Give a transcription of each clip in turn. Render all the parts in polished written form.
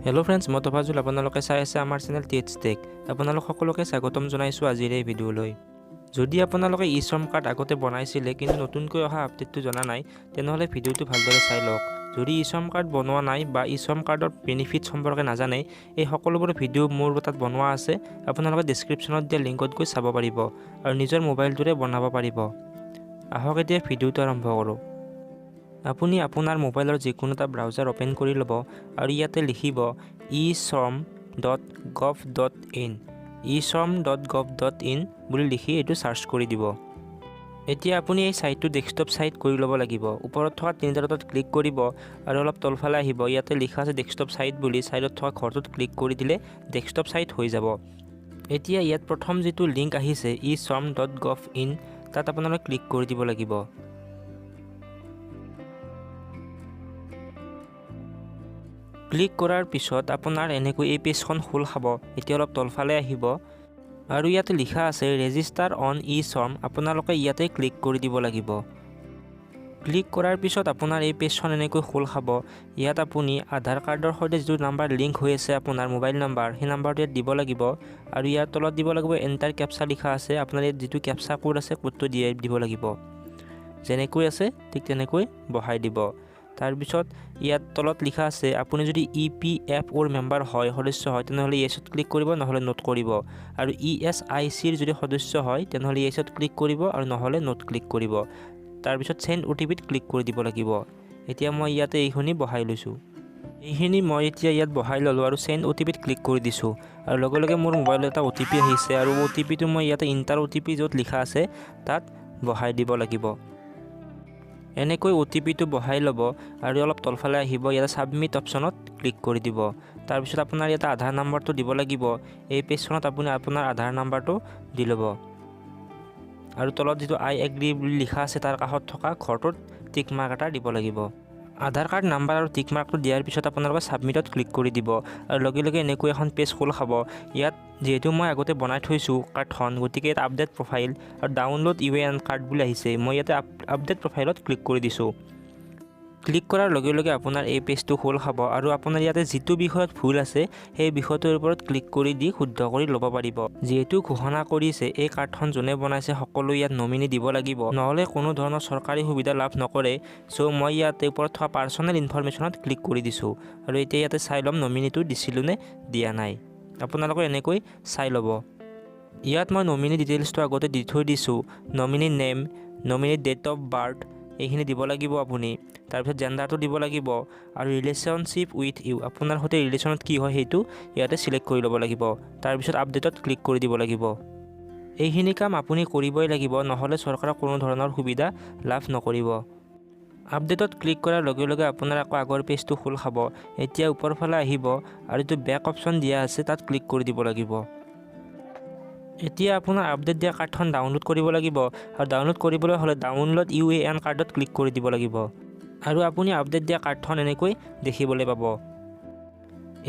Hello' friends, মই তফাজুল। আপোনালোকে চাই আছে আমাৰ চেনেল টেক। আপোনালোক সকলোকে স্বাগতম জনাইছোঁ আজিৰ এই ভিডিঅ'লৈ। যদি আপোনালোকে ই-শ্ৰম কাৰ্ড আগতে বনাইছিলে কিন্তু নতুনকৈ অহা আপডেটটো জনা নাই, তেনেহ'লে ভিডিঅ'টো ভালদৰে চাই লওক। যদি ই-শ্ৰম কাৰ্ড বনোৱা নাই বা ই-শ্ৰম কাৰ্ডৰ বেনিফিটছ সম্পৰ্কে নাজানে, এই সকলোবোৰ ভিডিঅ' মোৰ তাত বনোৱা আছে। আপোনালোকে ডেছক্ৰিপশ্যনত দিয়া লিংকত গৈ চাব পাৰিব আৰু নিজৰ মোবাইলটোৰে বনাব পাৰিব। আহক এতিয়া ভিডিঅ'টো আৰম্ভ কৰোঁ। আপুনি আপোনাৰ মোবাইলৰ যিকোনো এটা ব্ৰাউজাৰ অ'পেন কৰি ল'ব আৰু ইয়াতে লিখিব e-shram.gov.in e-shram.gov.in বুলি লিখি এইটো চাৰ্চ কৰি দিব। এতিয়া আপুনি এই ছাইটটো ডেস্কটপ ছাইট কৰি ল'ব লাগিব। ওপৰত থকা তিনিটা ডটত ক্লিক কৰিব আৰু অলপ তলফালে আহিব। ইয়াতে লিখা আছে ডেস্কটপ ছাইট বুলি। ছাইডত থকা ঘৰটোত ক্লিক কৰি দিলে ডেস্কটপ ছাইট হৈ যাব। এতিয়া ইয়াত প্ৰথম যিটো লিংক আহিছে e-shram.gov.in, তাত আপোনালোকে ক্লিক কৰি দিব লাগিব। ক্লিক কৰাৰ পিছত আপোনাৰ এনেকৈ এই পেজখন খোল খাব। এতিয়া অলপ তলফালে আহিব আৰু ইয়াতে লিখা আছে ৰেজিষ্টাৰ অন ই-শ্ৰম। আপোনালোকে ইয়াতে ক্লিক কৰি দিব লাগিব। ক্লিক কৰাৰ পিছত আপোনাৰ এই পেজখন এনেকৈ খোল খাব। ইয়াত আপুনি আধাৰ কাৰ্ডৰ সৈতে যিটো নাম্বাৰ লিংক হৈ আছে আপোনাৰ মোবাইল নাম্বাৰ, সেই নাম্বাৰটো ইয়াত দিব লাগিব আৰু ইয়াৰ তলত দিব লাগিব এণ্টাৰ কেপচা লিখা আছে। আপোনাৰ ইয়াত যিটো কেপচা কোড আছে কোডটো দিব লাগিব। যেনেকৈ আছে ঠিক তেনেকৈ বহাই দিব। তাৰপিছত ইয়াত তলত লিখা আছে আপুনি যদি EPFOৰ মেম্বাৰ হয়, সদস্য হয়, তেনেহ'লে য়েছত ক্লিক কৰিব, নহ'লে নোট কৰিব। আৰু ESICৰ যদি সদস্য হয় তেনেহ'লে য়েছত ক্লিক কৰিব আৰু নহ'লে নোট ক্লিক কৰিব। তাৰপিছত চেণ্ড OTPত ক্লিক কৰি দিব লাগিব। এতিয়া মই ইয়াতে এইখিনি বহাই লৈছোঁ। এইখিনি মই এতিয়া ইয়াত বহাই ল'লোঁ আৰু চেণ্ড OTPত ক্লিক কৰি দিছোঁ আৰু লগে লগে মোৰ মোবাইলত এটা OTP আহিছে আৰু OTPটো মই ইয়াতে ইণ্টাৰ OTP য'ত লিখা আছে তাত বহাই দিব লাগিব। এনেকৈ OTPটো বহাই ল'ব আৰু অলপ তলফালে আহিব। ইয়াতে ছাবমিট অপশ্যনত ক্লিক কৰি দিব। তাৰপিছত আপোনাৰ ইয়াতে আধাৰ নাম্বাৰটো দিব লাগিব। এই পেজখনত আপুনি আপোনাৰ আধাৰ নাম্বাৰটো দি ল'ব আৰু তলত যিটো আই এগ্ৰী বুলি লিখা আছে তাৰ কাষত থকা ঘৰটোত টিক মাৰ্ক এটা দিব লাগিব। আধাৰ কাৰ্ড নাম্বাৰ আৰু টিক মাৰ্কটো দিয়াৰ পিছত আপোনালোকে ছাবমিটত ক্লিক কৰি দিব আৰু লগে লগে এনেকৈ এখন পেজ খোল খাব। ইয়াত যিহেতু মই আগতে বনাই থৈছোঁ কাৰ্ডখন, গতিকে ইয়াত আপডেট প্ৰফাইল আৰু ডাউনলোড UAN কাৰ্ড বুলি আহিছে। মই ইয়াতে আপডেট প্ৰফাইলত ক্লিক কৰি দিছোঁ। ক্লিক কৰাৰ লগে লগে আপোনাৰ এই পেজটো খোল খাব আৰু আপোনাৰ ইয়াতে যিটো বিষয়ত ভুল আছে সেই বিষয়টোৰ ওপৰত ক্লিক কৰি দি শুদ্ধ কৰি ল'ব পাৰিব। যিহেতু ঘোষণা কৰিছে এই কাৰ্ডখন যোনে বনাইছে সকলো ইয়াত নমিনি দিব লাগিব, নহ'লে কোনো ধৰণৰ চৰকাৰী সুবিধা লাভ নকৰে। চ' মই ইয়াতে ওপৰত থকা পাৰ্চনেল ইনফৰমেশ্যনত ক্লিক কৰি দিছোঁ আৰু এতিয়া ইয়াতে চাই ল'ম নমিনিটো দিছিলোঁ নে দিয়া নাই। আপোনালোকে এনেকৈ চাই ল'ব। ইয়াত মই নমিনি ডিটেইলছটো আগতে দি থৈ দিছোঁ। Nominee name, nominee date of birth এইখিনি দিব লাগিব আপুনি। তাৰপিছত জেণ্ডাৰটো দিব লাগিব আৰু ৰিলেশ্যনশ্বিপ উইথ ইউ, আপোনাৰ সৈতে ৰিলেশ্যনত কি হয় সেইটো ইয়াতে চিলেক্ট কৰি ল'ব লাগিব। তাৰপিছত আপডেটত ক্লিক কৰি দিব লাগিব। এইখিনি কাম আপুনি কৰিবই লাগিব, নহ'লে চৰকাৰৰ কোনো ধৰণৰ সুবিধা লাভ নকৰিব। আপডেটত ক্লিক কৰাৰ লগে লগে আপোনাৰ আকৌ আগৰ পেজটো খোল খাব। এতিয়া ওপৰফালে আহিব আৰু যিটো বেক অপশ্যন দিয়া আছে তাত ক্লিক কৰি দিব লাগিব। এতিয়া আপোনাৰ আপডেট দিয়া কাৰ্ডখন ডাউনলোড কৰিব লাগিব আৰু ডাউনলোড কৰিবলৈ হ'লে ডাউনলোড UAN কাৰ্ডত ক্লিক কৰি দিব লাগিব আৰু আপুনি আপডেট দিয়া কাৰ্ডখন এনেকৈ দেখিবলৈ পাব।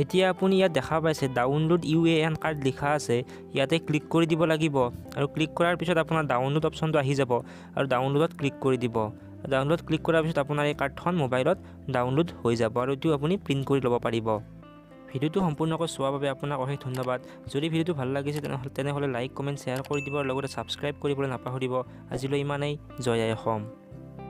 এতিয়া আপুনি ইয়াত দেখা পাইছে ডাউনলোড UAN কাৰ্ড লিখা আছে, ইয়াতে ক্লিক কৰি দিব লাগিব আৰু ক্লিক কৰাৰ পিছত আপোনাৰ ডাউনলোড অপশ্যনটো আহি যাব আৰু ডাউনলোডত ক্লিক কৰি দিব। ডাউনলোড ক্লিক কৰাৰ পিছত আপোনাৰ এই কাৰ্ডখন মোবাইলত ডাউনলোড হৈ যাব আৰু এইটো আপুনি প্ৰিণ্ট কৰি ল'ব পাৰিব। ভিডিঅ'টো সম্পূৰ্ণকৈ চোৱাৰ বাবে আপোনাক অশেষ ধন্যবাদ। যদি ভিডিঅ'টো ভাল লাগিছে তেনেহ'লে লাইক, কমেণ্ট, শ্বেয়াৰ কৰি দিব আৰু লগতে ছাবস্ক্ৰাইব কৰিবলৈ নাপাহৰিব। আজিলৈ ইমানেই। জয় আই অসম।